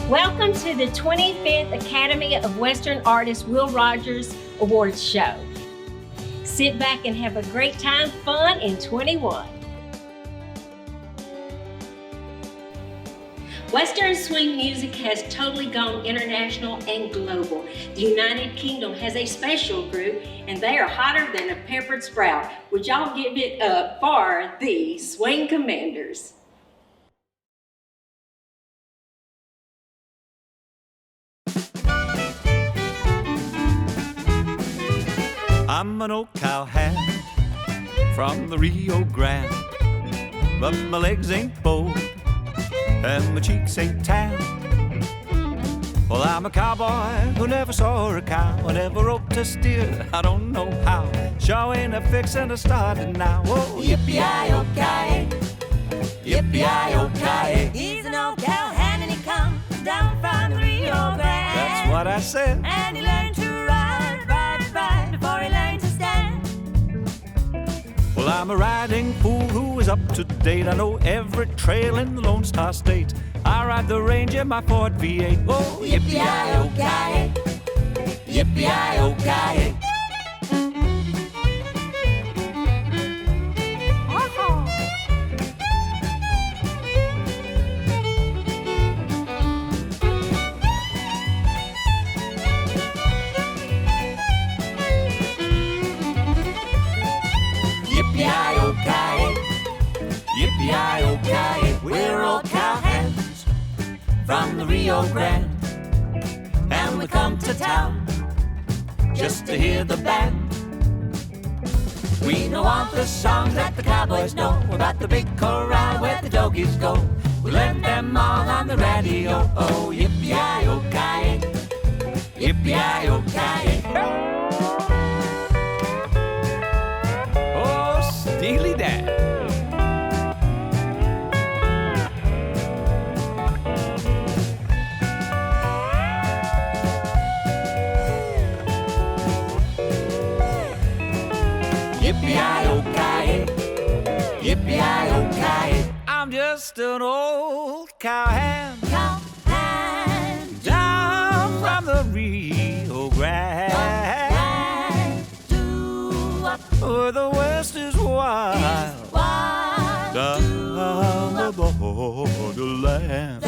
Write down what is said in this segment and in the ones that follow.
Welcome to the 25th Academy of Western Artists Will Rogers Awards Show. Sit back and have a great time, fun in 21. Western swing music has totally gone international and global. The United Kingdom has a special group, and they are hotter than a peppered sprout. Would y'all give it up for the Swing Commanders? I'm an old cowhand from the Rio Grande, but my legs ain't bold and my cheeks ain't tan. Well, I'm a cowboy who never saw a cow, never roped a steer, I don't know how. Sure ain't a fixin' to start it now. Oh, yippee-yi-oh-ki-yay, yippee-yi-oh-ki-yay. He's an old cowhand and he comes down from the Rio Grande. That's what I said. And he learned to ride before he learned to stand. Well, I'm a riding fool who is up to date. I know every trail in the Lone Star State. I ride the range in my Ford V8. Oh, yippee-yi-oh-ki-yay, yippee-yi-oh-ki-yay. Yippee-yi-oh-ki-yay, yippee-yi-oh-ki-yay. We're all cowhands from the Rio Grande, and we come to town just to hear the band. We know all the songs that the cowboys know about the big corral where the doggies go. We learned them all on the radio. Oh, yippee-yi-oh-ki-yay, yippee-yi-oh-ki-yay. Oh, Steely Dan. Yippee-yi-oh-ki-yay, yippee-yi-oh-ki-yay. I'm just an old cowhand, down from the Rio Grande, where the West is wild, down the borderland,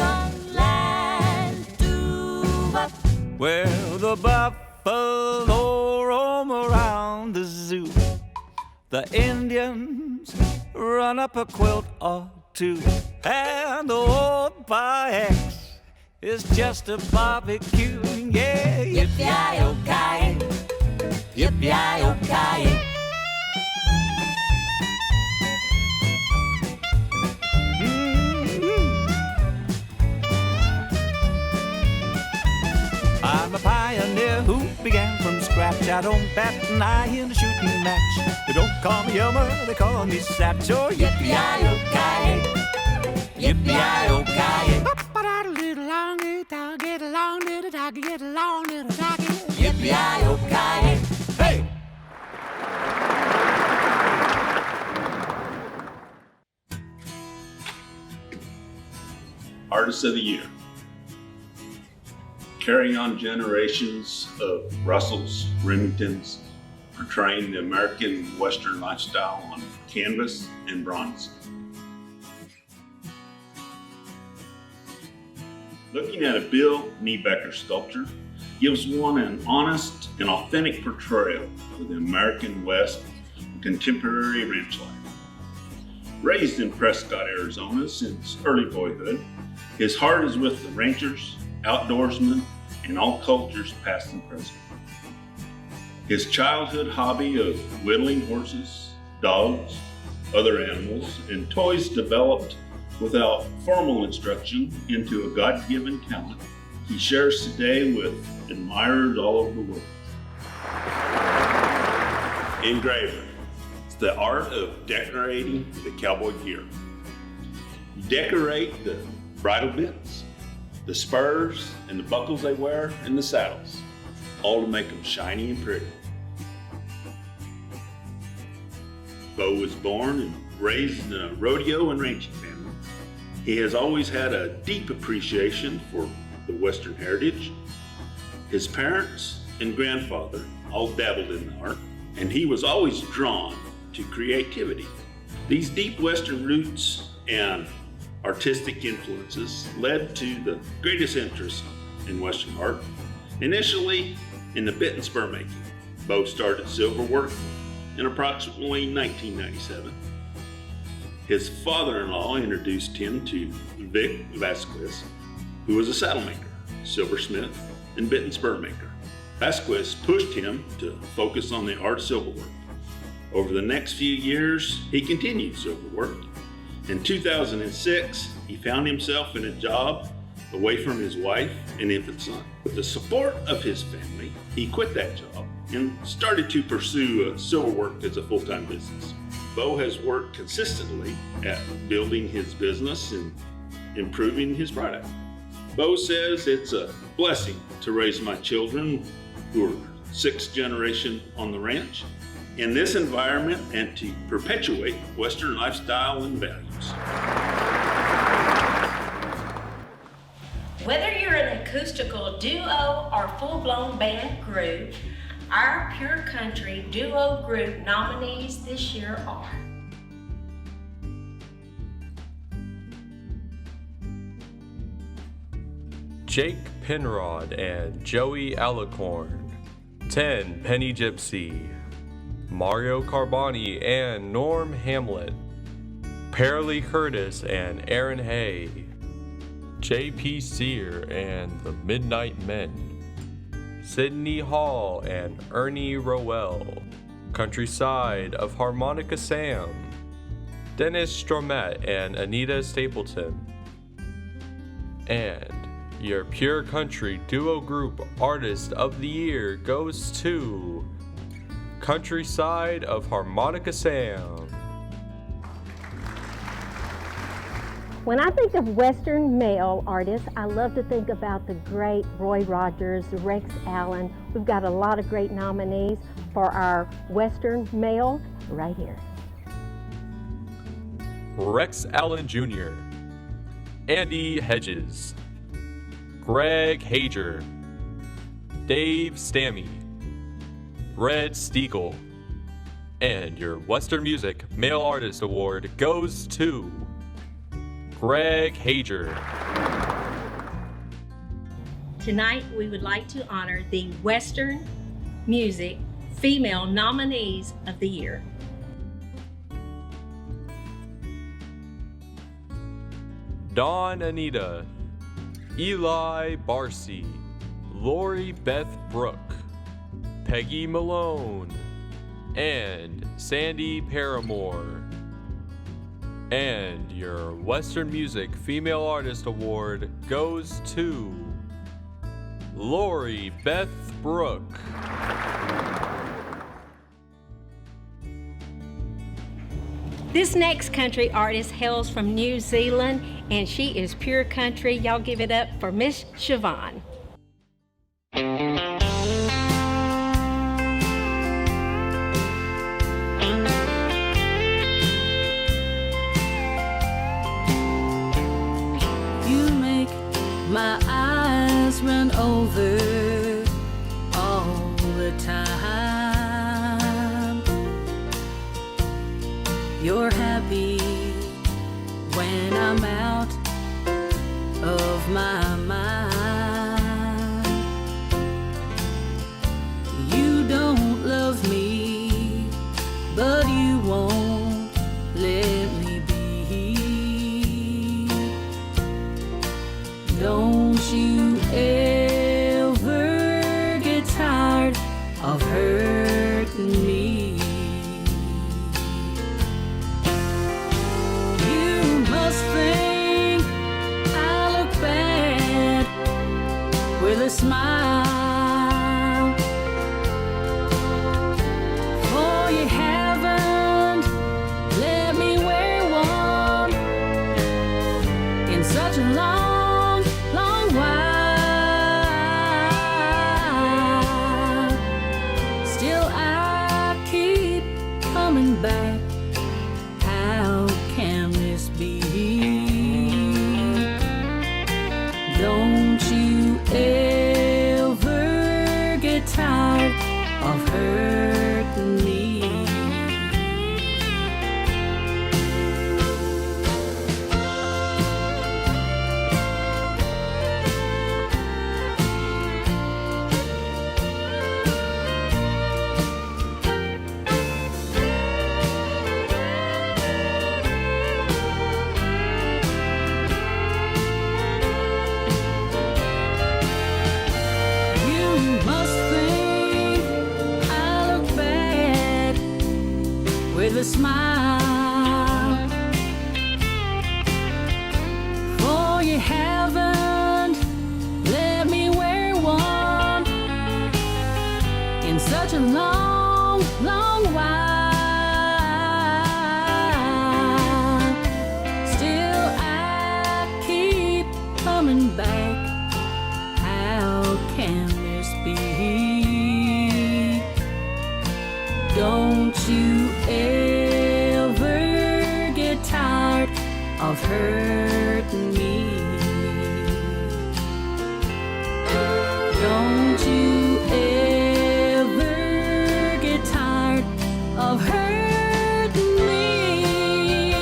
where the buffalo roam around the zoo. The Indians run up a quilt or two, and the old X is just a barbecue. Yeah, yippee-yi-oh-ki-yay, yippee-yi-oh-ki-yay. I'm a pioneer who began from scratch. I don't bat an eye in a shooting match. They don't call me Elmer, they call me Satch. Oh, yippee-yi-oh-ki-yay, yippee-yi-oh-ki-yay. Yippee-yi-oh-ki-yay. Hey! Artist of the Year. Carrying on generations of Russells, Remingtons, portraying the American Western lifestyle on canvas and bronze. Looking at a Bill Niebecker sculpture gives one an honest and authentic portrayal of the American West and contemporary ranch life. Raised in Prescott, Arizona since early boyhood, his heart is with the ranchers, outdoorsmen, and all cultures past and present. His childhood hobby of whittling horses, dogs, other animals, and toys developed without formal instruction into a God-given talent he shares today with admirers all over the world. Engraver. It's the art of decorating the cowboy gear. You decorate the bridle bits, the spurs, and the buckles they wear, and the saddles, all to make them shiny and pretty. Bo was born and raised in a rodeo and ranching family. He has always had a deep appreciation for the Western heritage. His parents and grandfather all dabbled in the art, and he was always drawn to creativity. These deep Western roots and artistic influences led to the greatest interest in Western art, initially in the bit and spur making. Bo started silverwork in approximately 1997. His father-in-law introduced him to Vic Vasquez, who was a saddle maker, silversmith, and bit and spur maker. Vasquez pushed him to focus on the art of silverwork. Over the next few years, he continued silverwork. In 2006, he found himself in a job away from his wife and infant son. With the support of his family, he quit that job and started to pursue silverwork as a full-time business. Bo has worked consistently at building his business and improving his product. Bo says it's a blessing to raise my children, who are sixth generation on the ranch, in this environment and to perpetuate Western lifestyle and values. Whether you're an acoustical duo or full-blown band group, our Pure Country duo group nominees this year are Jake Penrod and Joey Alicorn, 10 Penny Gypsy, Mario Carboni and Norm Hamlet, Paralee Curtis and Aaron Hay, J.P. Sear and the Midnight Men, Sydney Hall and Ernie Rowell, Countryside of Harmonica Sam, Dennis Stromette and Anita Stapleton, and your Pure Country Duo Group Artist of the Year goes to Countryside of Harmonica Sam. When I think of Western male artists, I love to think about the great Roy Rogers, Rex Allen. We've got a lot of great nominees for our Western male right here. Rex Allen Jr., Andy Hedges, Greg Hager, Dave Stammy, Red Stiegel, and your Western Music Male Artist Award goes to Greg Hager. Tonight, we would like to honor the Western Music Female Nominees of the Year. Dawn Anita, Eli Barcy, Lori Beth Brooke, Peggy Malone, and Sandy Paramore. And your Western Music Female Artist Award goes to Lori Beth Brooke. This next country artist hails from New Zealand, and she is pure country. Y'all give it up for Miss Siobhan. You make my eyes run over all the time. You're happy when I'm out of my mind. You don't love me, but you won't let me be. Don't you ever get tired of hurting me. You must think I look bad with a smile, for you haven't let me wear one in such a long, long while. Still I keep coming back. How can this be? Don't you smile. For you haven't let me wear one in such a long, long while. Still I keep coming back. How can this be? Don't you ever get tired of hurting me? Don't you ever get tired of hurting me?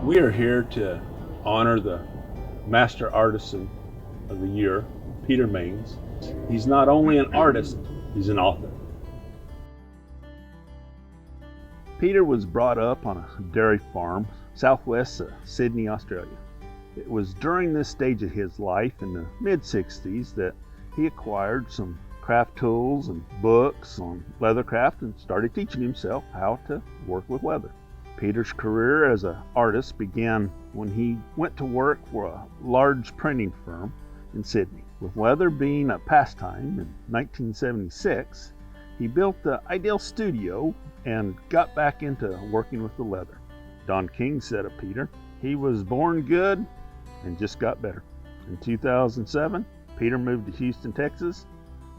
We are here to honor the Master Artisan of the Year, Peter Maines. He's not only an artist, he's an author. Peter was brought up on a dairy farm southwest of Sydney, Australia. It was during this stage of his life in the mid-60s that he acquired some craft tools and books on leathercraft and started teaching himself how to work with leather. Peter's career as an artist began when he went to work for a large printing firm in Sydney. With leather being a pastime in 1976, he built the ideal studio and got back into working with the leather. Don King said of Peter, he was born good and just got better. In 2007, Peter moved to Houston, Texas,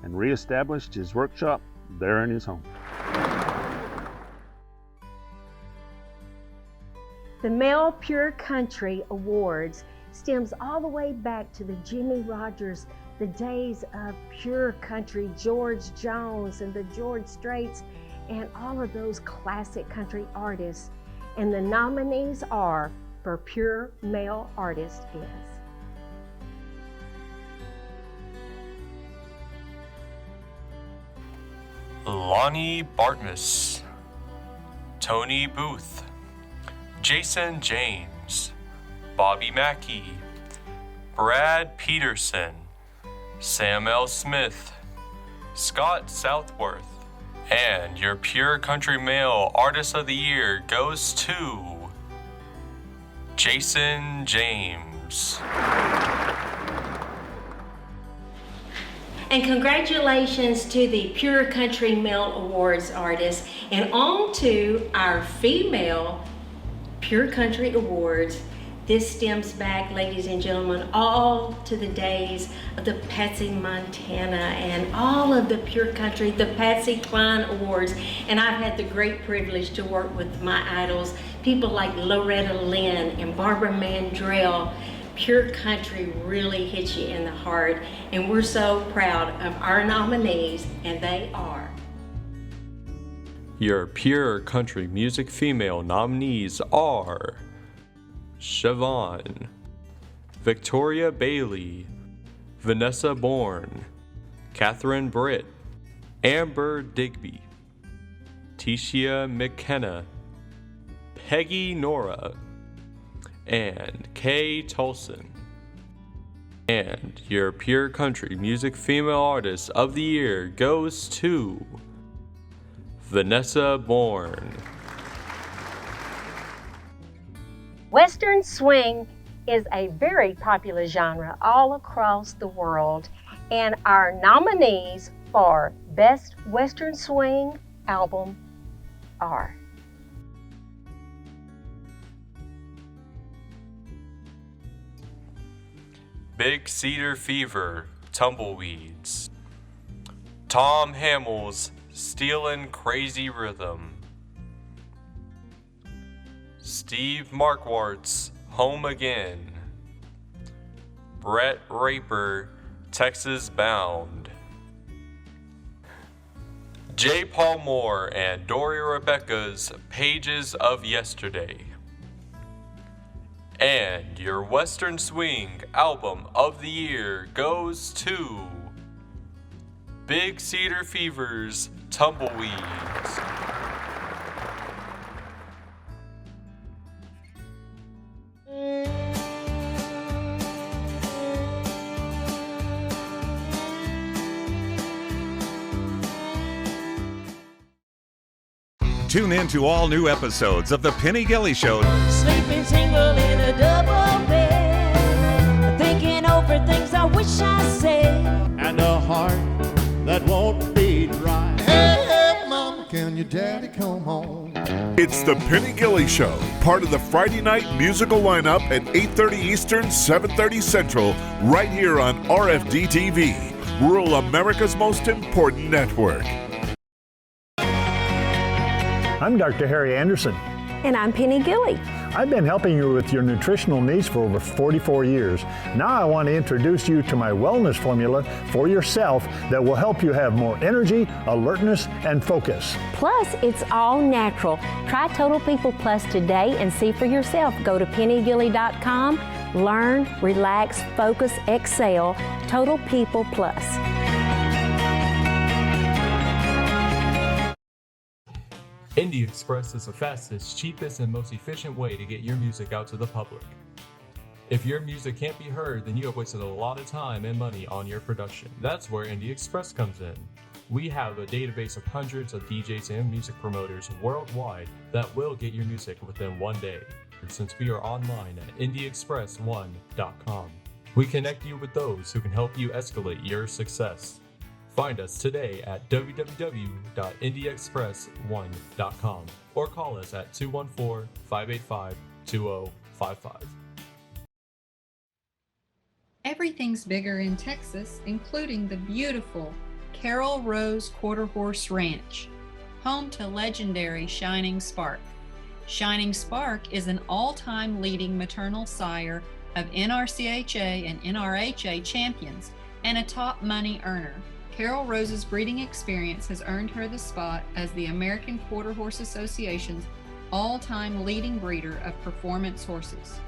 and reestablished his workshop there in his home. The Male Pure Country Awards stems all the way back to the Jimmie Rogers, the days of pure country, George Jones and the George Straits, and all of those classic country artists. And the nominees are for Pure Male Artist is Lonnie Bartmus, Tony Booth, Jason James, Bobby Mackey, Brad Peterson, Sam L. Smith, Scott Southworth, and your Pure Country Male Artist of the Year goes to Jason James. And congratulations to the Pure Country Male Awards artists, and on to our female Pure Country Awards. This stems back, ladies and gentlemen, all to the days of the Patsy Montana and all of the Pure Country, the Patsy Cline Awards. And I've had the great privilege to work with my idols, people like Loretta Lynn and Barbara Mandrell. Pure Country really hits you in the heart, and we're so proud of our nominees, and they are. Your Pure Country Music female nominees are Siobhan, Victoria Bailey, Vanessa Bourne, Catherine Britt, Amber Digby, Tisha McKenna, Peggy Nora, and Kay Tolson. And your Pure Country Music Female Artist of the Year goes to Vanessa Bourne. Western swing is a very popular genre all across the world, and our nominees for Best Western Swing Album are Big Cedar Fever, Tumbleweeds, Tom Hamill's Stealin' Crazy Rhythm, Steve Marquardt's Home Again, Brett Raper, Texas Bound, J. Paul Moore and Dory Rebecca's Pages of Yesterday. And your Western Swing Album of the Year goes to Big Cedar Fever's Tumbleweeds. Tune in to all new episodes of The Penny Gilly Show. Sleeping single in a double bed, thinking over things I wish I said. And a heart that won't beat right. Hey, mama, can your daddy come home? It's the Penny Gilly Show, part of the Friday night musical lineup at 8:30 Eastern, 7:30 Central, right here on RFD TV, rural America's most important network. I'm Dr. Harry Anderson. And I'm Penny Gilly. I've been helping you with your nutritional needs for over 44 years. Now I want to introduce you to my wellness formula for yourself that will help you have more energy, alertness, and focus. Plus, it's all natural. Try Total People Plus today and see for yourself. Go to pennygilly.com, learn, relax, focus, excel, Total People Plus. Indie Express is the fastest, cheapest, and most efficient way to get your music out to the public. If your music can't be heard, then you have wasted a lot of time and money on your production. That's where Indie Express comes in. We have a database of hundreds of DJs and music promoters worldwide that will get your music within one day, since we are online at indieexpress1.com. We connect you with those who can help you escalate your success. Find us today at www.indieexpress1.com or call us at 214-585-2055. Everything's bigger in Texas, including the beautiful Carol Rose Quarter Horse Ranch, home to legendary Shining Spark. Shining Spark is an all-time leading maternal sire of NRCHA and NRHA champions and a top money earner. Carol Rose's breeding experience has earned her the spot as the American Quarter Horse Association's all-time leading breeder of performance horses.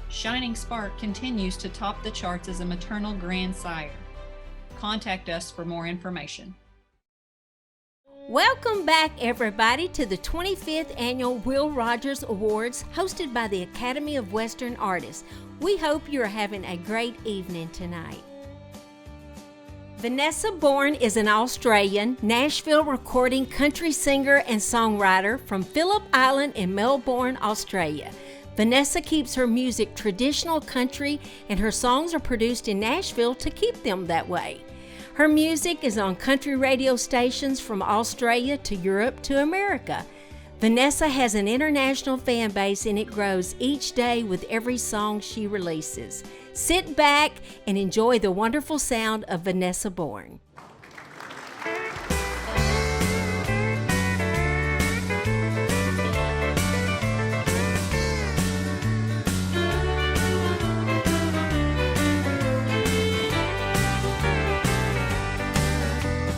Shining Spark continues to top the charts as a maternal grandsire. Contact us for more information. Welcome back, everybody, to the 25th Annual Will Rogers Awards hosted by the Academy of Western Artists. We hope you're having a great evening tonight. Vanessa Bourne is an Australian, Nashville recording country singer and songwriter from Phillip Island in Melbourne, Australia. Vanessa keeps her music traditional country, and her songs are produced in Nashville to keep them that way. Her music is on country radio stations from Australia to Europe to America. Vanessa has an international fan base, and it grows each day with every song she releases. Sit back and enjoy the wonderful sound of Vanessa Bourne.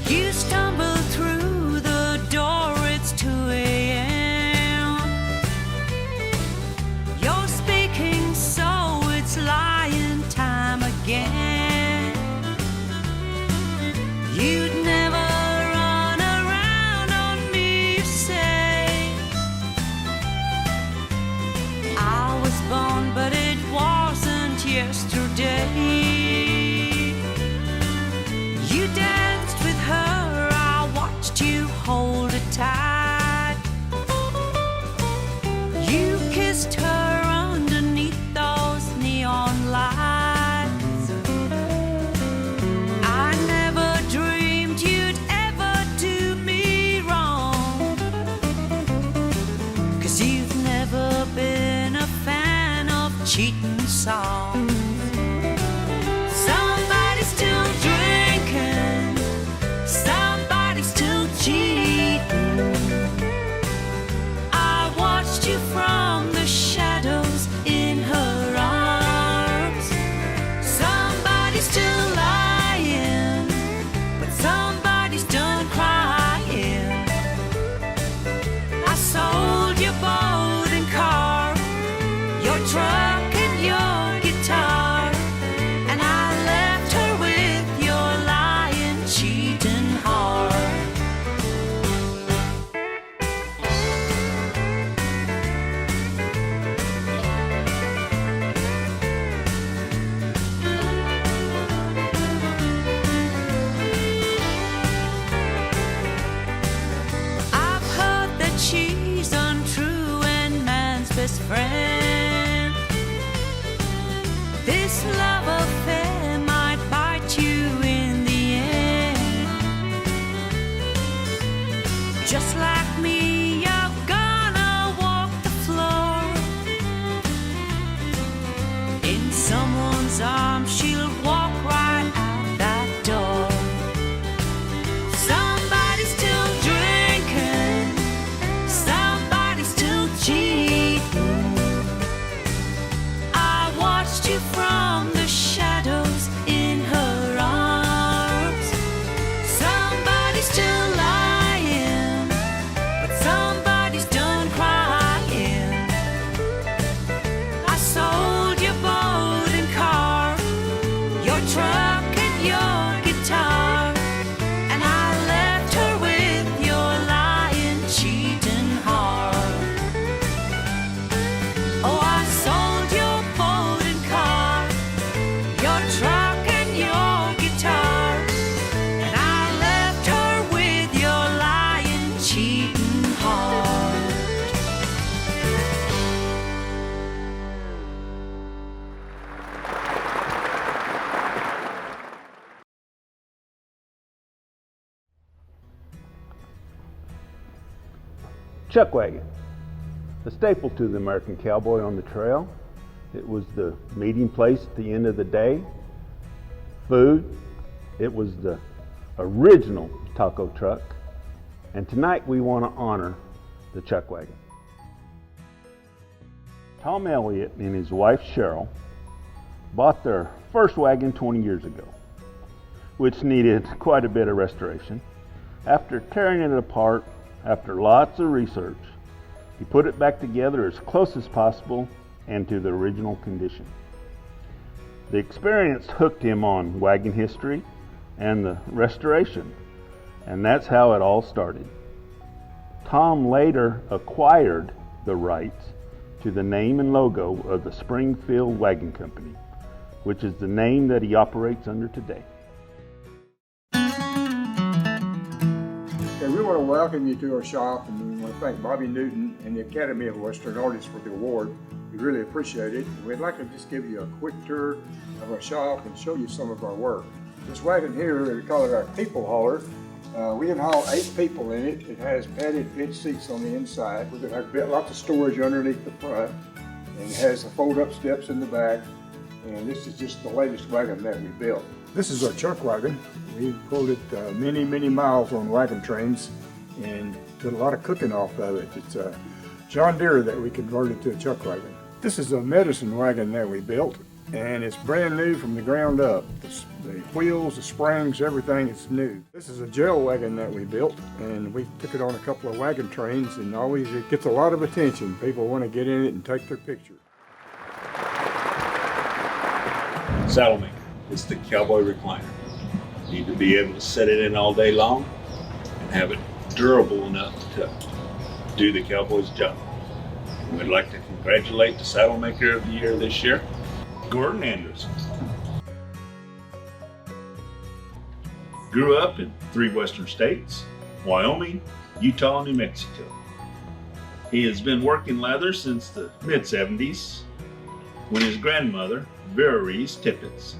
You stumble through the door, it's 2 a.m. You're speaking, so it's lying time again. You'd never run around on me, you say. I was born, but it wasn't yesterday. You danced with her, I watched you hold it tight. You kissed her underneath those neon lights. I never dreamed you'd ever do me wrong, 'cause you've never been a fan of cheating songs. Somebody's still drinking, somebody's still cheating. I watched you from the shadows in her arms. Somebody's still lying, but somebody's done crying. I sold your boat and car, your truck and your guitar, and I left her with your lying, cheating heart. chuck wagon, a staple to the American cowboy on the trail. It was the meeting place at the end of the day. Food, it was the original taco truck. And tonight we want to honor the chuck wagon. Tom Elliott and his wife Cheryl bought their first wagon 20 years ago, which needed quite a bit of restoration. After tearing it apart, after lots of research, he put it back together as close as possible and to the original condition. The experience hooked him on wagon history and the restoration, and that's how it all started. Tom later acquired the rights to the name and logo of the Springfield Wagon Company, which is the name that he operates under today. Okay, we want to welcome you to our shop, and we want to thank Bobby Newton and the Academy of Western Artists for the award. We really appreciate it. We'd like to just give you a quick tour of our shop and show you some of our work. This wagon here, we call it our people hauler. We can haul 8 people in it. It has padded bench seats on the inside. We're going to have lots of storage underneath the front, and it has the fold-up steps in the back. And this is just the latest wagon that we built. This is our chuck wagon. We pulled it many, many miles on wagon trains and did a lot of cooking off of it. It's a John Deere that we converted to a chuck wagon. This is a medicine wagon that we built, and it's brand new from the ground up. The wheels, the springs, everything is new. This is a gel wagon that we built, and we took it on a couple of wagon trains, and always it gets a lot of attention. People want to get in it and take their picture. Saddlemaker. It's the cowboy recliner. You need to be able to set it in all day long and have it durable enough to do the cowboy's job. We'd like to congratulate the Saddlemaker of the Year this year, Gordon Anderson. Grew up in 3 western states, Wyoming, Utah, and New Mexico. He has been working leather since the mid-70s when his grandmother, Vera Reese Tippett,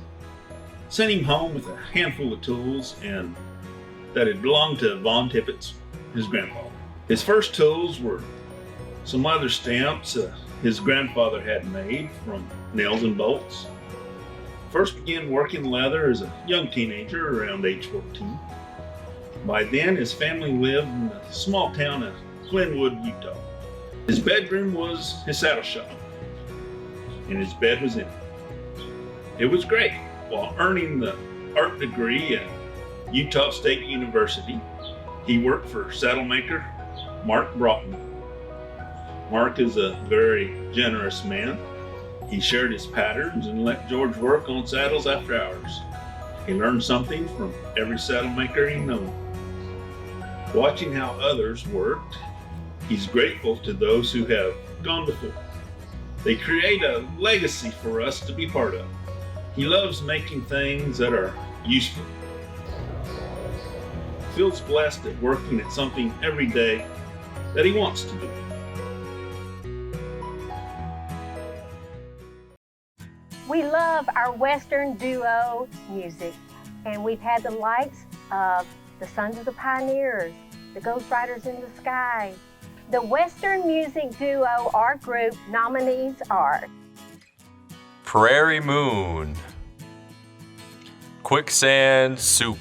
sent him home with a handful of tools and that had belonged to Von Tippett, his grandfather. His first tools were some leather stamps his grandfather had made from nails and bolts. First began working leather as a young teenager around age 14. By then, his family lived in the small town of Glenwood, Utah. His bedroom was his saddle shop, and his bed was in it. It was great. While earning the art degree at Utah State University, he worked for saddlemaker Mark Broughton. Mark is a very generous man. He shared his patterns and let George work on saddles after hours. He learned something from every saddlemaker he knew. Watching how others worked, he's grateful to those who have gone before. They create a legacy for us to be part of. He loves making things that are useful. Feels blessed at working at something every day that he wants to do. We love our Western duo music, and we've had the likes of the Sons of the Pioneers, the Ghost Riders in the Sky. The Western music duo or group nominees are Prairie Moon, Quicksand Soup,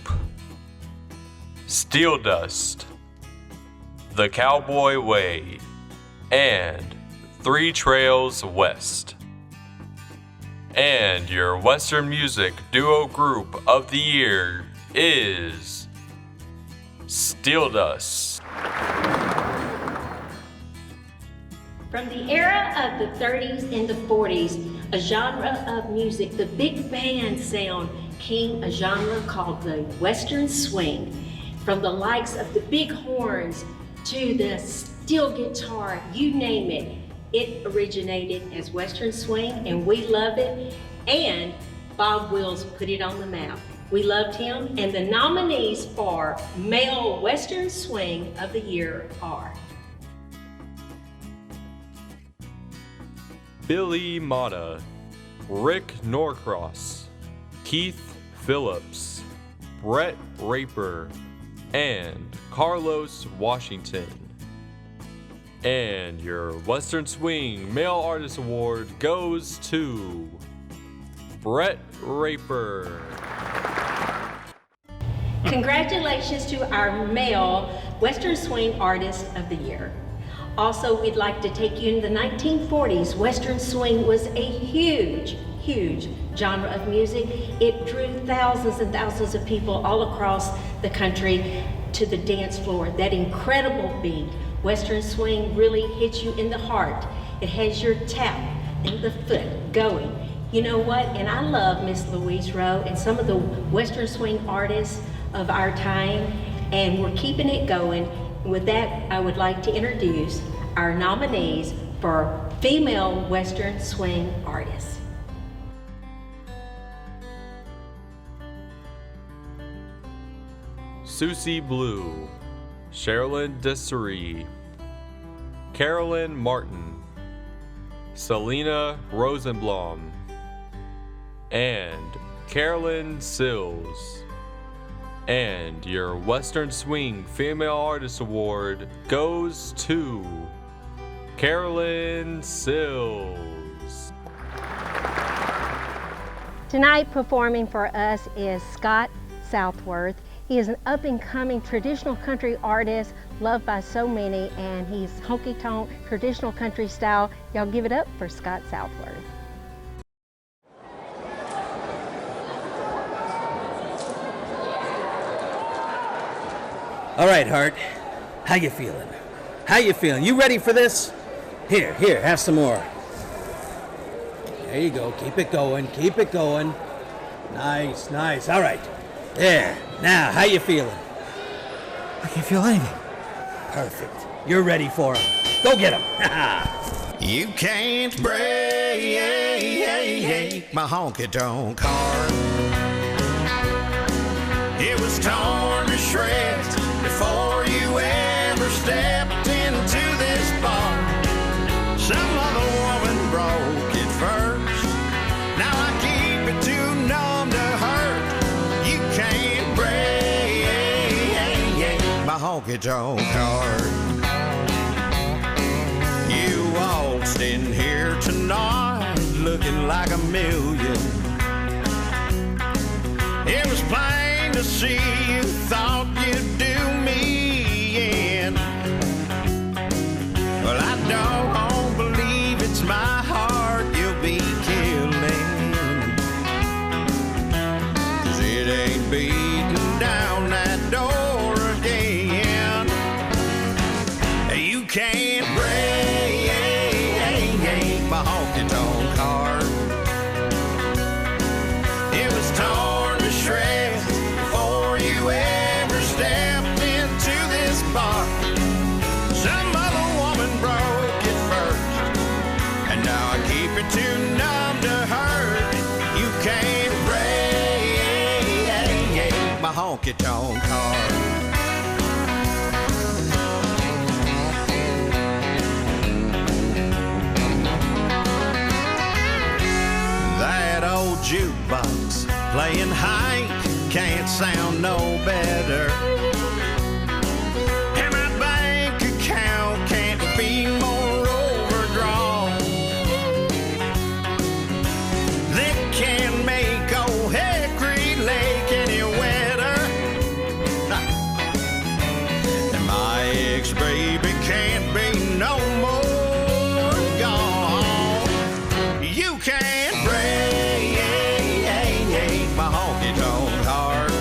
Steel Dust, The Cowboy Way, and 3 Trails West. And your Western Music Duo Group of the Year is Steel Dust. From the era of the 30s and the 40s, a genre of music, the big band sound, came a genre called the Western Swing. From the likes of the big horns to the steel guitar, you name it. It originated as Western Swing, and we love it, and Bob Wills put it on the map. We loved him, and the nominees for Male Western Swing of the Year are Billy Mata, Rick Norcross, Keith Phillips, Brett Raper, and Carlos Washington. And your Western Swing Male Artist Award goes to Brett Raper. Congratulations to our male Western Swing Artist of the Year. Also, we'd like to take you into the 1940s. Western Swing was a huge genre of music. It drew thousands and thousands of people all across the country to the dance floor. That incredible beat, Western Swing, really hits you in the heart. It has your tap and the foot going. You know what? And I love Miss Louise Rowe and some of the Western Swing artists of our time, and we're keeping it going. With that, I would like to introduce our nominees for Female Western Swing Artists. Susie Blue, Sherilyn Desiree, Carolyn Martin, Selena Rosenblum, and Carolyn Sills. And your Western Swing Female Artist Award goes to Carolyn Sills. Tonight performing for us is Scott Southworth. He is an up-and-coming traditional country artist loved by so many, and he's honky-tonk traditional country style. Y'all give it up for Scott Southworth. All right, Hart. How you feeling? How you feeling? You ready for this? Here, have some more. There you go. Keep it going. Keep it going. Nice. All right. There. Now, how you feeling? I can't feel anything. Perfect. You're ready for him. Go get him. You can't break my honky-tonk heart. It was torn to shreds before you ever stepped into this bar. Some other woman broke it first. Now I keep it too numb to hurt. You can't break my honky-tonk heart. You waltzed in here tonight looking like a million. It was plain to see you thought you'd do me in. Well, I don't believe it's my heart you'll be killing, 'cause it ain't beating down that door again. You can't break my honky-tonk heart. It was torn to shreds before you ever stepped into this bar. Some other woman broke it first, and now I keep it too numb to hurt. You can't break my honky-tonk heart. That old jukebox playing Hank can't sound no better. And my bank account can't be more overdrawn. That can make old Hickory Lake any wetter. And my ex-baby can't be no more gone. You can't break my honky-tonk heart.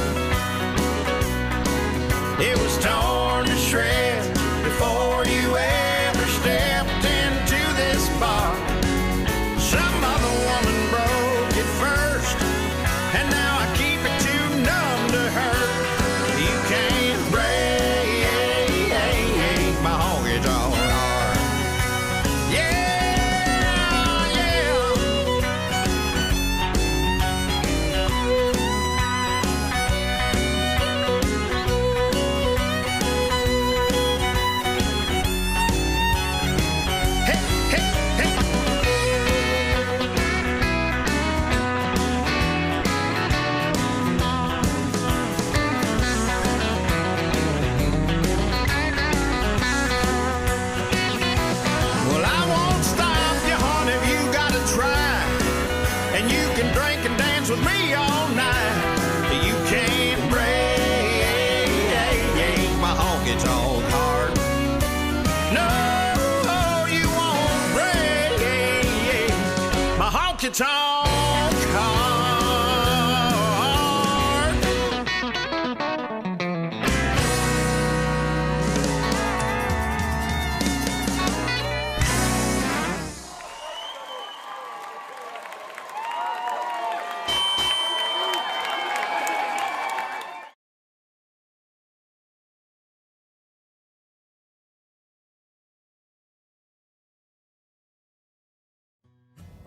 honky tonk heart.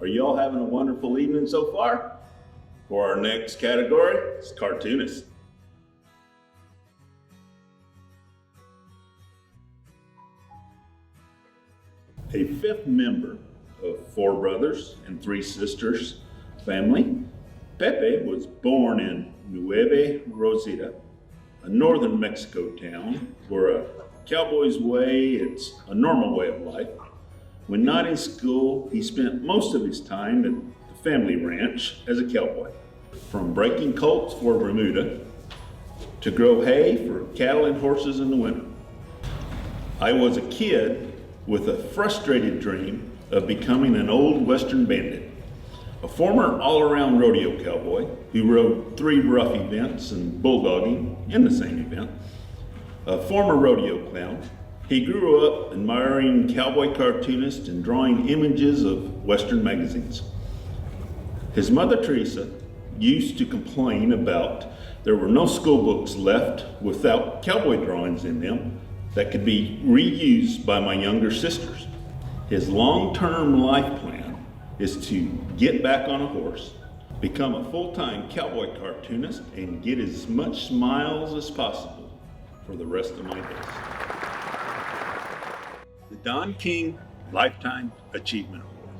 Are y'all having a wonderful evening so far? For our next category, it's cartoonist. A fifth member of 4 brothers and 3 sisters family, Pepe was born in Nueva Rosita, a northern Mexico town where a cowboy's way, it's a normal way of life. When not in school, he spent most of his time at the family ranch as a cowboy. From breaking colts for Bermuda to grow hay for cattle and horses in the winter. I was a kid with a frustrated dream of becoming an old Western bandit, a former all-around rodeo cowboy who rode 3 rough events and bulldogging in the same event, a former rodeo clown. He grew up admiring cowboy cartoonists and drawing images of Western magazines. His mother, Teresa, used to complain about there were no school books left without cowboy drawings in them that could be reused by my younger sisters. His long-term life plan is to get back on a horse, become a full-time cowboy cartoonist, and get as much smiles as possible for the rest of my days. The Don King Lifetime Achievement Award.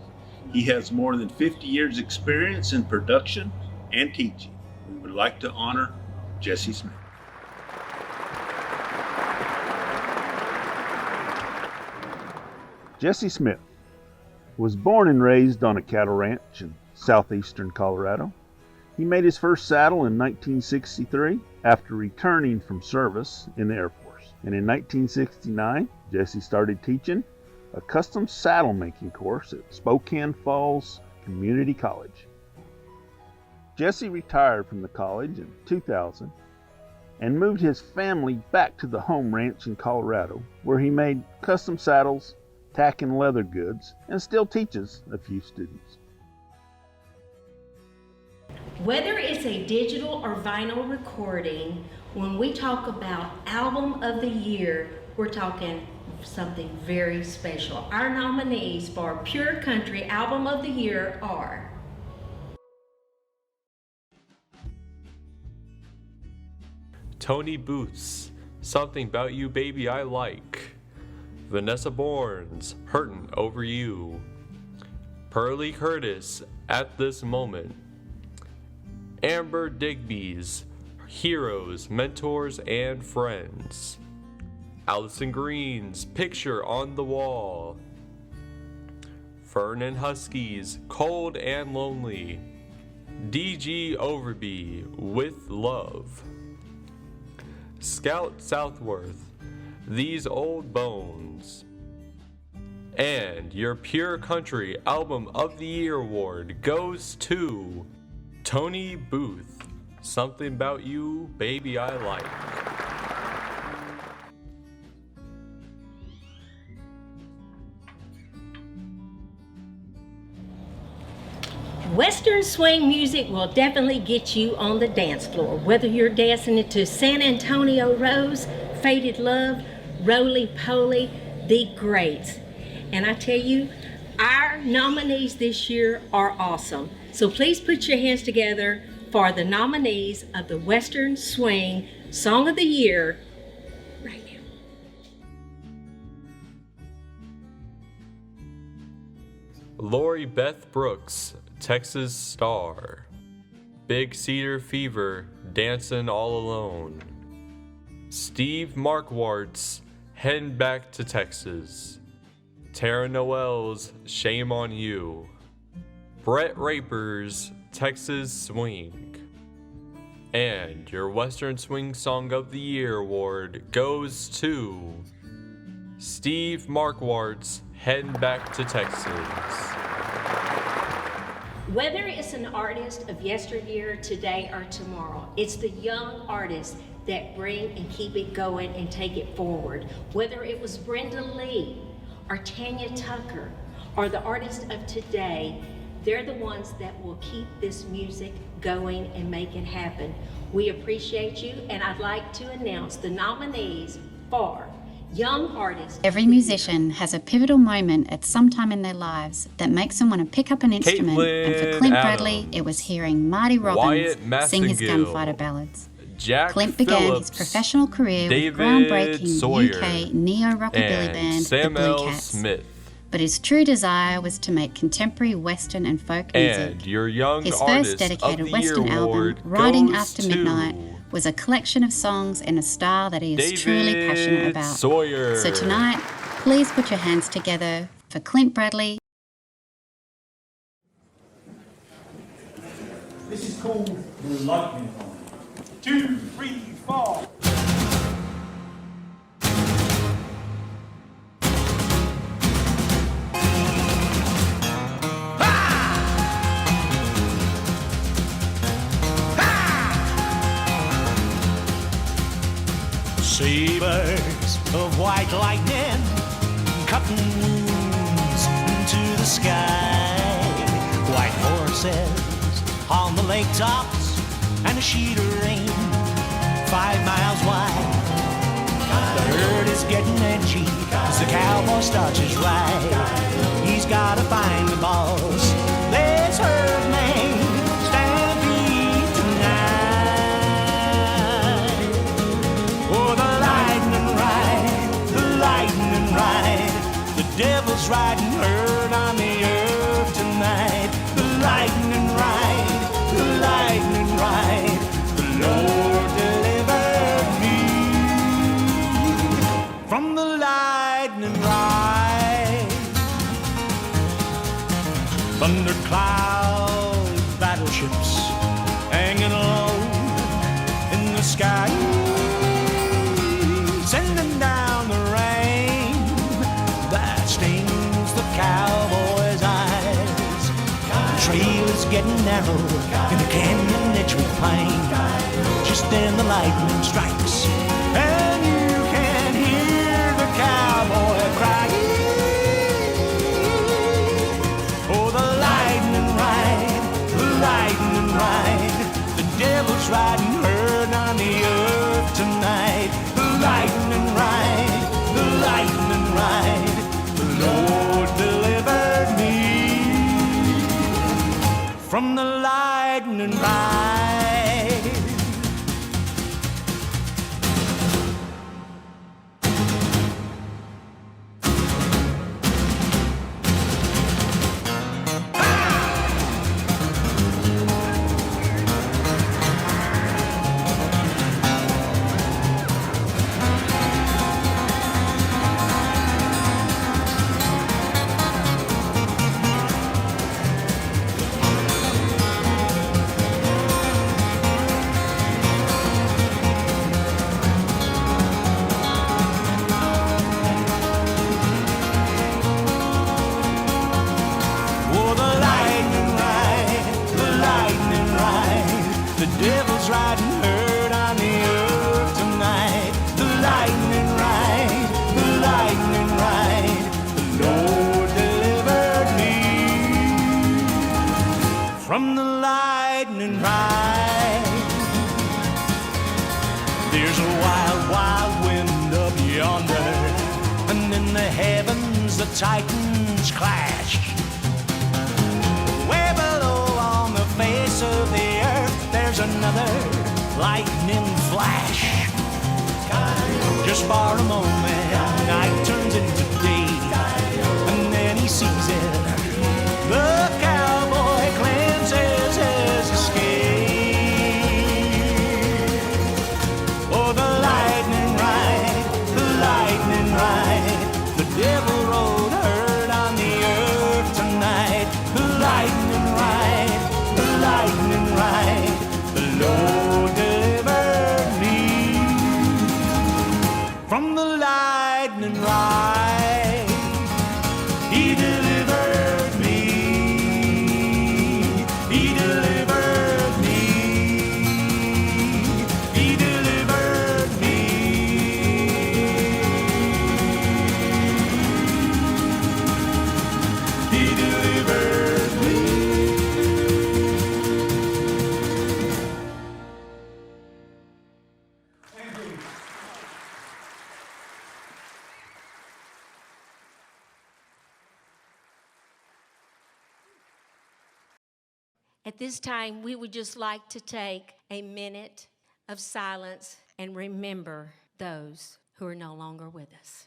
He has more than 50 years experience in production and teaching. We would like to honor Jesse Smith. Jesse Smith was born and raised on a cattle ranch in southeastern Colorado. He made his first saddle in 1963 after returning from service in the Air Force. And in 1969, Jesse started teaching a custom saddle making course at Spokane Falls Community College. Jesse retired from the college in 2000 and moved his family back to the home ranch in Colorado, where he made custom saddles, tack and leather goods, and still teaches a few students. Whether it's a digital or vinyl recording, when we talk about album of the year, we're talking something very special. Our nominees for Pure Country Album of the Year are Tony Booth's Something About You Baby I Like, Vanessa Bourne's Hurtin' Over You, Pearlie Curtis At This Moment, Amber Digby's Heroes, Mentors, and Friends, Allison Green's Picture on the Wall, Fern and Husky's Cold and Lonely, DG Overby With Love, Scout Southworth These Old Bones, and your Pure Country Album of the Year award goes to Tony Booth, Something About You Baby I Like. Western swing music will definitely get you on the dance floor, whether you're dancing into San Antonio Rose, Faded Love, Roly Poly, the greats. And I tell you, our nominees this year are awesome. So please put your hands together for the nominees of the Western Swing Song of the Year right now. Lori Beth Brooks, Texas Star. Big Cedar Fever, Dancin' All Alone. Steve Markwart's Headin' Back to Texas. Tara Noel's Shame on You. Brett Raper's Texas Swing. And your Western Swing Song of the Year award goes to Steve Markwart's Headin' Back to Texas. Whether it's an artist of yesteryear, today, or tomorrow, it's the young artists that bring and keep it going and take it forward. Whether it was Brenda Lee or Tanya Tucker or the artists of today, they're the ones that will keep this music going and make it happen. We appreciate you, and I'd like to announce the nominees for Young Artist. Every musician has a pivotal moment at some time in their lives that makes them want to pick up an instrument. And for Clint Bradley, it was hearing Marty Robbins sing his gunfighter ballads. Jack Clint began Phillips, his professional career David with groundbreaking Sawyer, UK neo-rockabilly band Sam The Blue L. Cats. Smith. But his true desire was to make contemporary Western and folk music. And your Young His Artist first dedicated of the Western Year album, award Riding goes After to Midnight, was a collection of songs in a style that he is truly passionate about. Sawyer. So tonight, please put your hands together for Clint Bradley. This is called the lightning horn. 2, 3, 4. Sabers of white lightning, cutting wounds into the sky. White horses on the lake tops, and a sheet of rain 5 miles wide. The herd is getting edgy as the cowboy starts his ride. He's gotta find the boss. This herd may stampede tonight. Oh, the lightning ride, the devil's riding herd on the earth tonight. The lightning ride, the Lord delivered me from the lightning ride. Thunder cloud battleships hanging low in the sky, sending down the rain that stings the cowboy's eyes. The trail is getting narrow in the canyon edge with plain. Just then the lightning strikes, and you can hear the cowboy crying. Oh, the lightning ride, the devil's riding herd on the earth tonight. The lightning ride, the Lord delivered me from the lightning ride. Oh, the lightning ride, the devil's riding herd on the earth tonight. The lightning ride, the Lord delivered me from the lightning ride. There's a wild, wild wind up yonder, and in the heavens the titans clash. Way below on the face of the earth, there's another lightning flash. Just for a moment, night turns into day, and then he sees it. The cowboy cleanses his escape. Oh, the lightning ride, the devil rode herd on the earth tonight. The lightning ride, the Lord delivered me from the lightning ride. At this time, we would just like to take a minute of silence and remember those who are no longer with us.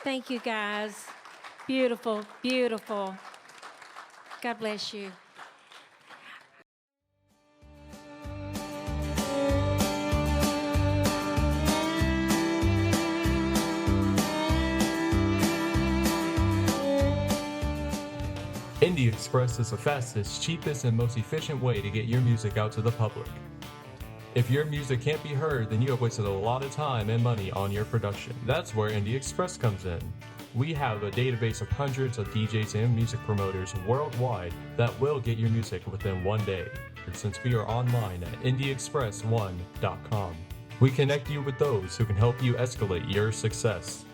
Thank you, guys. Beautiful, beautiful. God bless you. Indie Express is the fastest, cheapest, and most efficient way to get your music out to the public. If your music can't be heard, then you have wasted a lot of time and money on your production. That's where Indie Express comes in. We have a database of hundreds of DJs and music promoters worldwide that will get your music within one day. And since we are online at indieexpress1.com, we connect you with those who can help you escalate your success.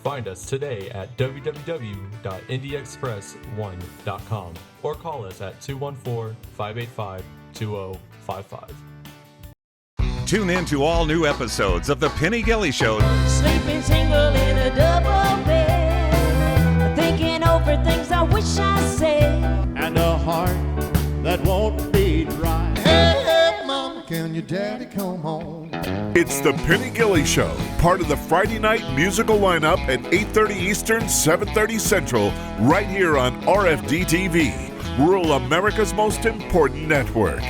Find us today at www.indieexpress1.com or call us at 214-585-2055. Tune in to all new episodes of The Penny Gilly Show. Sleeping single in a double bed, thinking over things I wish I said. And a heart that won't beat right. Hey, hey, mama, can your daddy come home? It's The Penny Gilly Show, part of the Friday night musical lineup at 8:30 Eastern, 7:30 Central, right here on RFD-TV, rural America's most important network.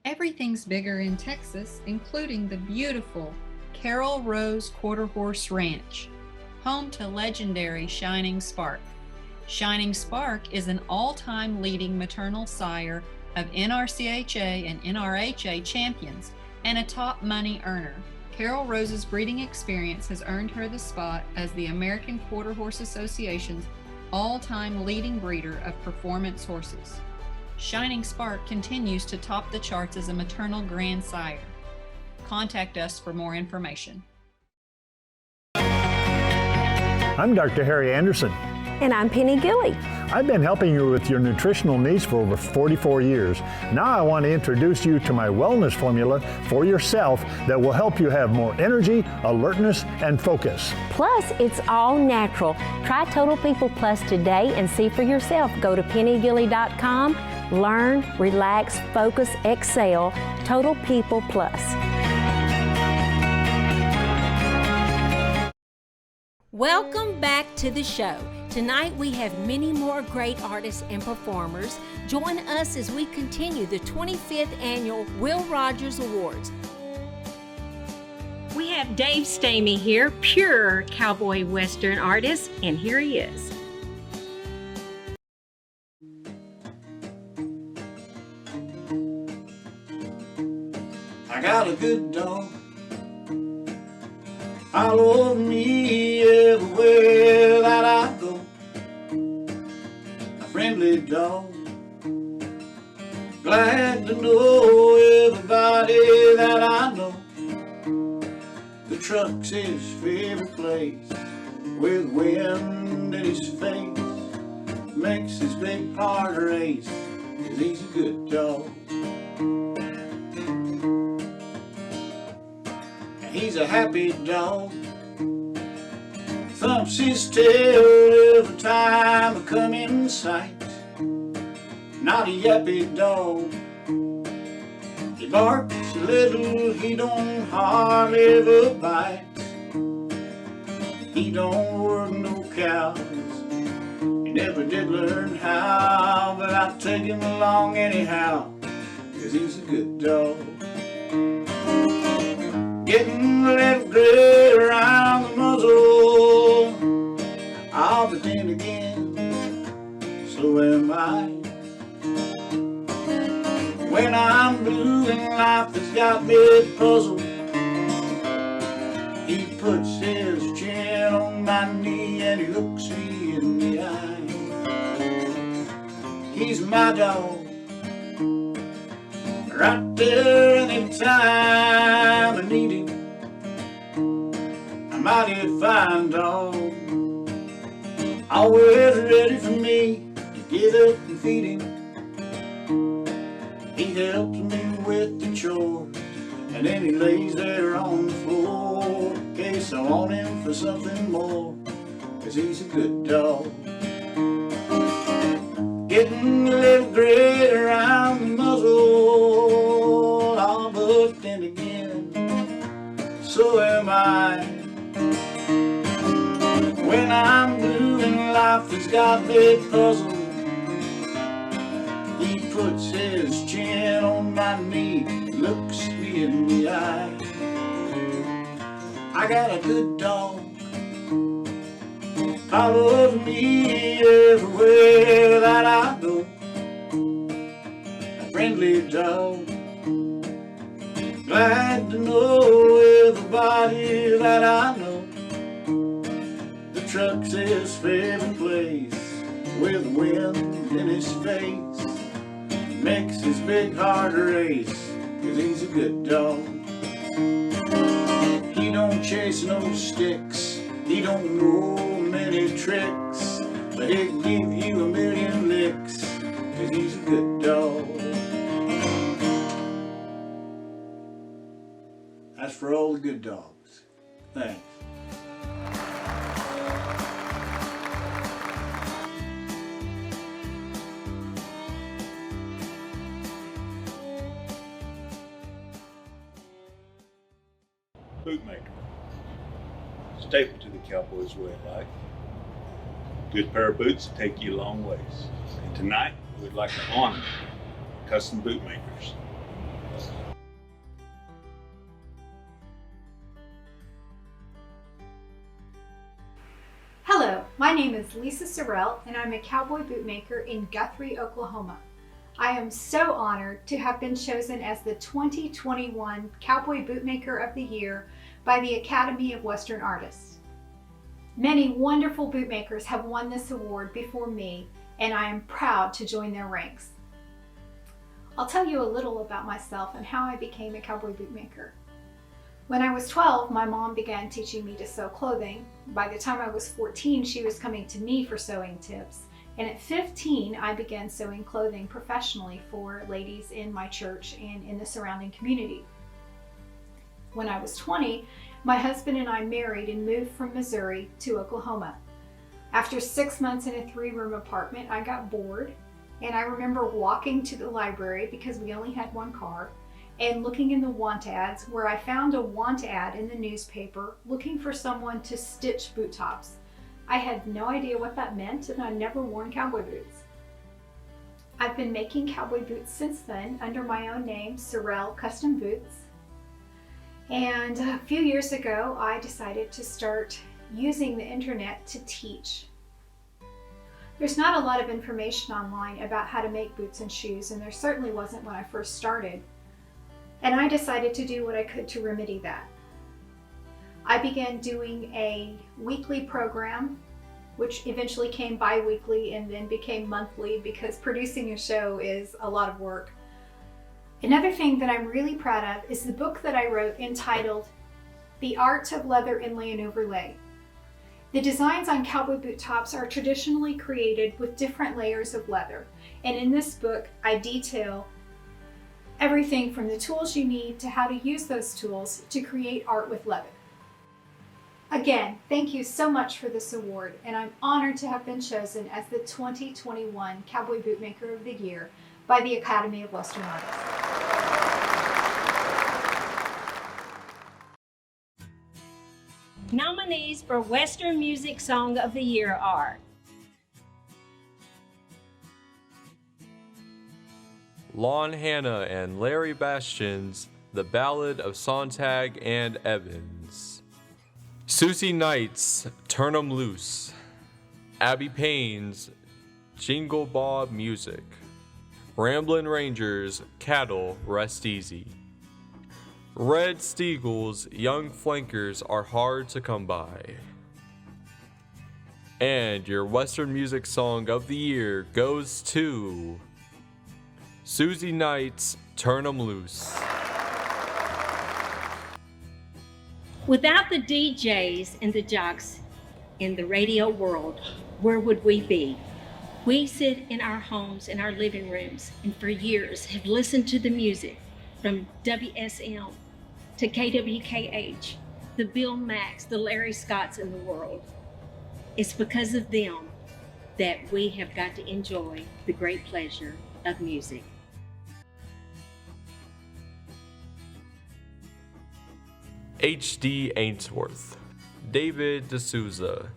Everything's bigger in Texas, including the beautiful Carol Rose Quarter Horse Ranch, home to legendary Shining Spark. Shining Spark is an all-time leading maternal sire of NRCHA and NRHA champions and a top money earner. Carol Rose's breeding experience has earned her the spot as the American Quarter Horse Association's all-time leading breeder of performance horses. Shining Spark continues to top the charts as a maternal grandsire. Contact us for more information. I'm Dr. Harry Anderson. And I'm Penny Gilly. I've been helping you with your nutritional needs for over 44 years. Now I want to introduce you to my wellness formula for yourself that will help you have more energy, alertness, and focus. Plus, it's all natural. Try Total People Plus today and see for yourself. Go to pennygilly.com. Learn, relax, focus, excel. Total People Plus. Welcome back to the show. Tonight we have many more great artists and performers. Join us as we continue the 25th Annual Will Rogers Awards. We have Dave Stamey here, pure cowboy western artist, and here he is. I got a good dog, follow me everywhere that I go. A friendly dog, glad to know everybody that I know. The truck's his favorite place, with wind in his face, makes his big heart race, 'cause he's a good dog. He's a happy dog, thumps his tail every time I come in sight. Not a yappy dog, he barks a little, he don't hardly ever bite. He don't work no cows, he never did learn how, but I take him along anyhow, 'cause he's a good dog. Getting a little gray around the muzzle, but then again, so am I. When I'm blue and life has got me puzzled, he puts his chin on my knee and he looks me in the eye. He's my dog, right there anytime I need him. A mighty fine dog, always ready for me to get up and feed him. He helps me with the chores, and then he lays there on the floor in case I want him for something more, 'cause he's a good dog. Getting a little gray around the muzzle, but then again, so am I. When I'm blue and life has got me puzzled, he puts his chin on my knee, looks me in the eye. I got a good dog, follows me everywhere that I go. A friendly dog, glad to know everybody that I know. The truck's his favorite place, with wind in his face, makes his big heart race, 'cause he's a good dog. He don't chase no sticks, he don't know many tricks, but he'll give you a million licks, 'cause he's a good dog. That's for all the good dogs. Thanks. Bootmaker, staple to the cowboy's way of life. Good pair of boots that take you a long ways. And tonight, we'd like to honor custom bootmakers. Hello, my name is Lisa Sorrell and I'm a cowboy bootmaker in Guthrie, Oklahoma. I am so honored to have been chosen as the 2021 Cowboy Bootmaker of the Year by the Academy of Western Artists. Many wonderful bootmakers have won this award before me, and I am proud to join their ranks. I'll tell you a little about myself and how I became a cowboy bootmaker. When I was 12, my mom began teaching me to sew clothing. By the time I was 14, she was coming to me for sewing tips, And at 15, I began sewing clothing professionally for ladies in my church and in the surrounding community. When I was 20, my husband and I married and moved from Missouri to Oklahoma. After 6 months in a 3-room apartment, I got bored, and I remember walking to the library because we only had one car and looking in the want ads, where I found a want ad in the newspaper looking for someone to stitch boot tops. I had no idea what that meant, and I'd never worn cowboy boots. I've been making cowboy boots since then under my own name, Sorrell Custom Boots. And a few years ago, I decided to start using the internet to teach. There's not a lot of information online about how to make boots and shoes, and there certainly wasn't when I first started. And I decided to do what I could to remedy that. I began doing a weekly program, which eventually came bi-weekly and then became monthly because producing a show is a lot of work. Another thing that I'm really proud of is the book that I wrote entitled The Art of Leather Inlay and Overlay. The designs on cowboy boot tops are traditionally created with different layers of leather, and in this book I detail everything from the tools you need to how to use those tools to create art with leather. Again, thank you so much for this award, and I'm honored to have been chosen as the 2021 Cowboy Bootmaker of the Year by the Academy of Western Artists. Nominees for Western Music Song of the Year are Lon Hannah and Larry Bastian's The Ballad of Sontag and Evans, Susie Knight's Turn 'Em Loose, Abby Payne's Jingle Bob Music, Ramblin' Rangers' Cattle Rest Easy, Red Steagle's Young Flankers Are Hard to Come By. And your Western Music Song of the Year goes to Susie Knight's Turn 'Em Loose. Without the DJs and the jocks in the radio world, where would we be? We sit in our homes, in our living rooms, and for years have listened to the music from WSM to KWKH, the Bill Macks, the Larry Scotts in the world. It's because of them that we have got to enjoy the great pleasure of music. H.D. Ainsworth, David D'Souza,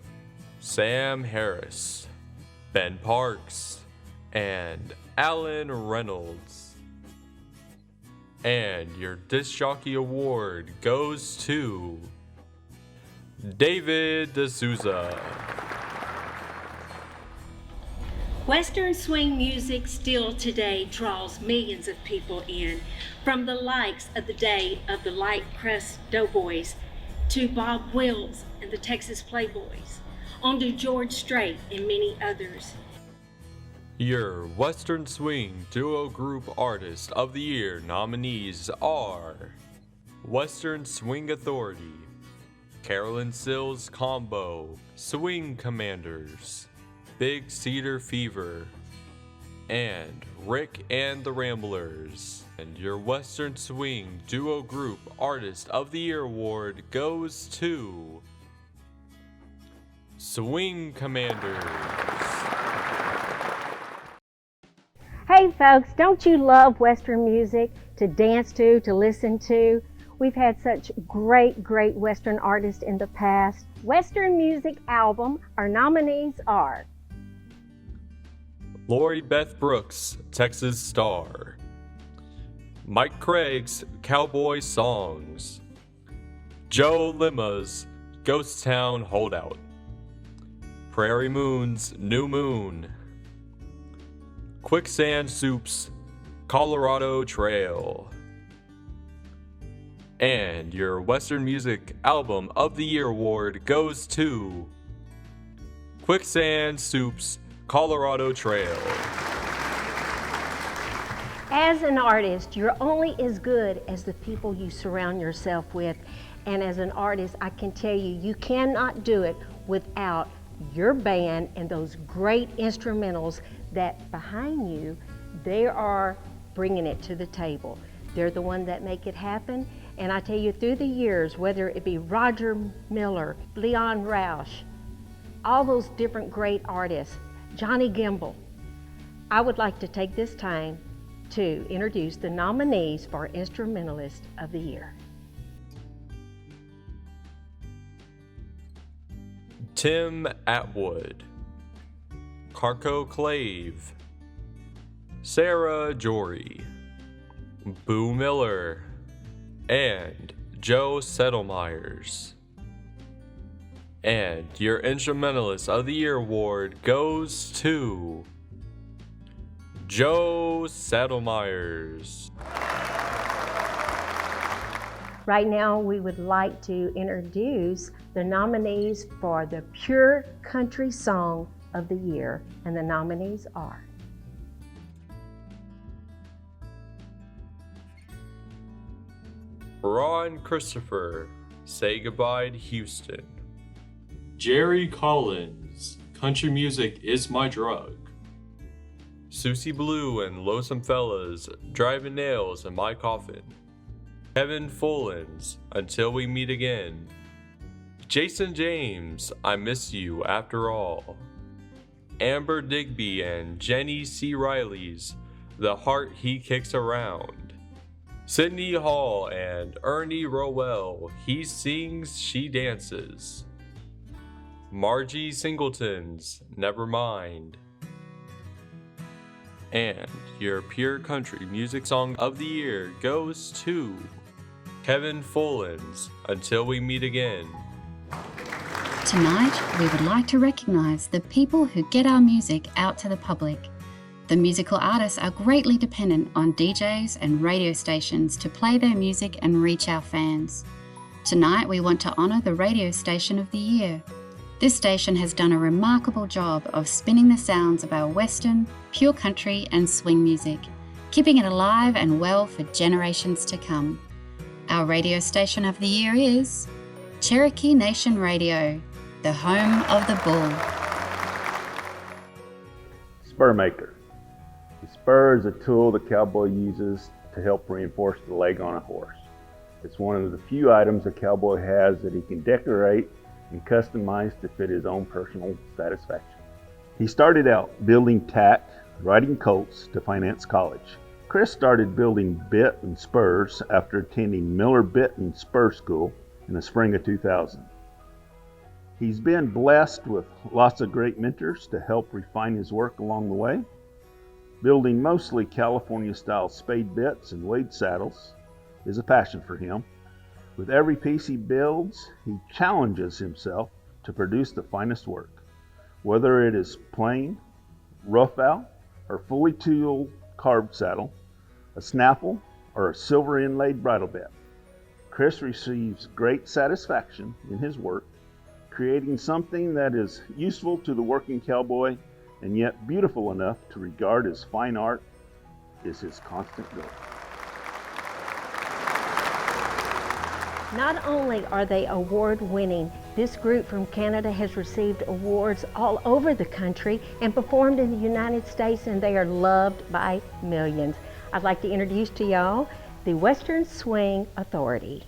Sam Harris, Ben Parks, and Alan Reynolds. And your Disc Jockey Award goes to David D'Souza. Western swing music still today draws millions of people in, from the likes of the day of the Light Crust Doughboys to Bob Wills and the Texas Playboys, on to George Strait and many others. Your Western Swing Duo Group Artist of the Year nominees are Western Swing Authority, Carolyn Sills Combo, Swing Commanders, Big Cedar Fever, and Rick and the Ramblers. And your Western Swing Duo Group Artist of the Year award goes to Swing Commanders. Hey folks, don't you love Western music to dance to listen to? We've had such great Western artists in the past. Western Music Album, our nominees are Lori Beth Brooks, Texas Star, Mike Craig's Cowboy Songs, Joe Lima's Ghost Town Holdout, Prairie Moon's New Moon, Quicksand Soup's Colorado Trail. And your Western Music Album of the Year award goes to Quicksand Soup's Colorado Trail. As an artist, you're only as good as the people you surround yourself with. And as an artist, I can tell you, you cannot do it without your band and those great instrumentals that behind you, they are bringing it to the table. They're the one that make it happen. And I tell you, through the years, whether it be Roger Miller, Leon Roush, all those different great artists, Johnny Gimble, I would like to take this time to introduce the nominees for Instrumentalist of the Year. Tim Atwood, Carco Clave, Sarah Jory, Boo Miller, and Joe Settlemyers. And your Instrumentalist of the Year award goes to Joe Settlemyers. Right now, we would like to introduce the nominees for the Pure Country Song of the Year, and the nominees are Ron Christopher, Say Goodbye to Houston. Jerry Collins, Country Music is My Drug. Susie Blue and Lonesome Fellas, Driving Nails in My Coffin. Kevin Fullins, Until We Meet Again. Jason James, I Miss You After All. Amber Digby and Jenny C. Riley's The Heart He Kicks Around. Sydney Hall and Ernie Rowell, He Sings, She Dances. Margie Singleton's Nevermind. And your Pure Country Music Song of the Year goes to Kevin Fullins, Until We Meet Again. Tonight, we would like to recognize the people who get our music out to the public. The musical artists are greatly dependent on DJs and radio stations to play their music and reach our fans. Tonight, we want to honor the Radio Station of the Year. This station has done a remarkable job of spinning the sounds of our Western, pure country, and swing music, keeping it alive and well for generations to come. Our Radio Station of the Year is Cherokee Nation Radio, the home of the bull. Spur maker. The spur is a tool the cowboy uses to help reinforce the leg on a horse. It's one of the few items a cowboy has that he can decorate and customize to fit his own personal satisfaction. He started out building tack, riding colts to finance college. Chris started building bit and spurs after attending Miller Bit and Spur School in the spring of 2000. He's been blessed with lots of great mentors to help refine his work along the way. Building mostly California-style spade bits and wade saddles is a passion for him. With every piece he builds, he challenges himself to produce the finest work. Whether it is plain, rough out, or fully tooled carved saddle, a snaffle, or a silver inlaid bridle bit, Chris receives great satisfaction in his work, creating something that is useful to the working cowboy and yet beautiful enough to regard as fine art is his constant goal. Not only are they award-winning, this group from Canada has received awards all over the country and performed in the United States, and they are loved by millions. I'd like to introduce to y'all the Western Swing Authority.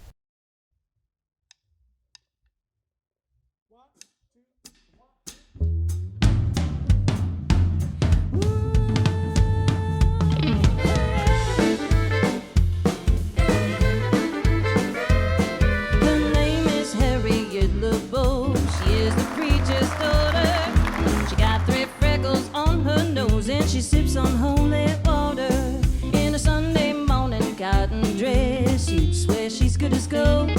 She sips on holy water in a Sunday morning cotton dress. You'd swear she's good as gold.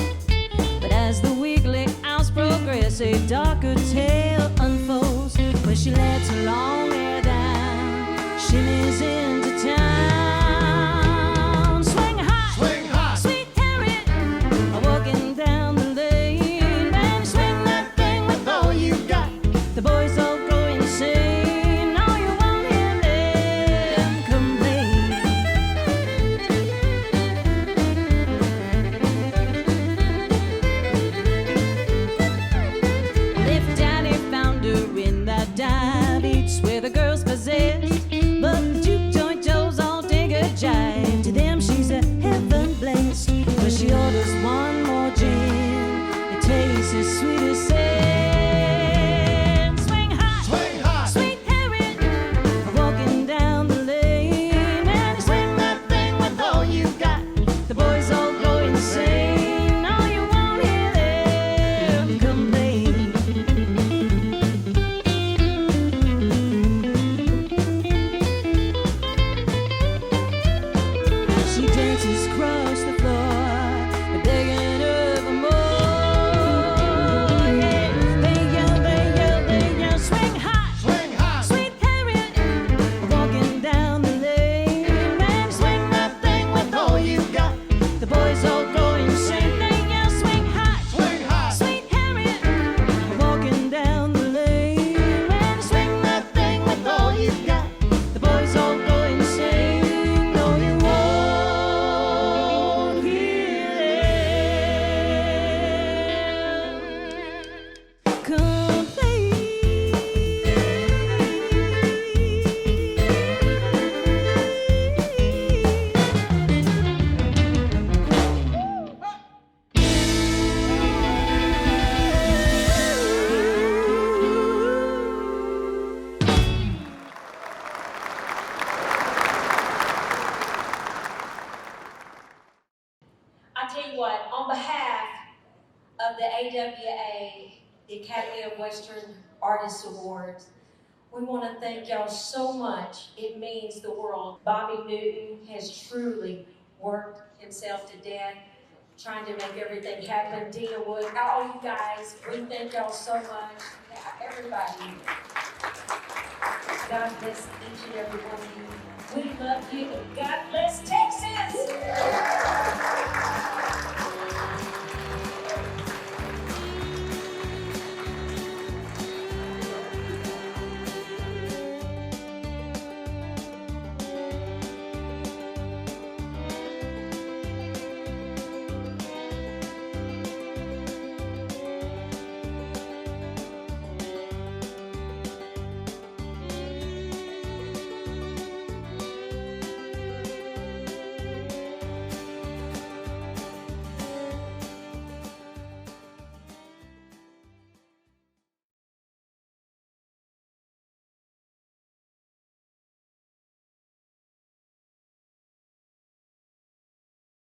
But as the weekly hours progress, a darker tale unfolds where she lets her long hair down, shimmies into town. Swing high, sweet Harriet, walking down the lane. Baby, swing that thing with all you got. The boys all go insane. the Academy of Western Artists Awards. We want to thank y'all so much. It means the world. Bobby Newton has truly worked himself to death, trying to make everything happen. Dina Wood, all you guys, we thank y'all so much. Everybody. God bless each and every one of you. We love you, and God bless Texas!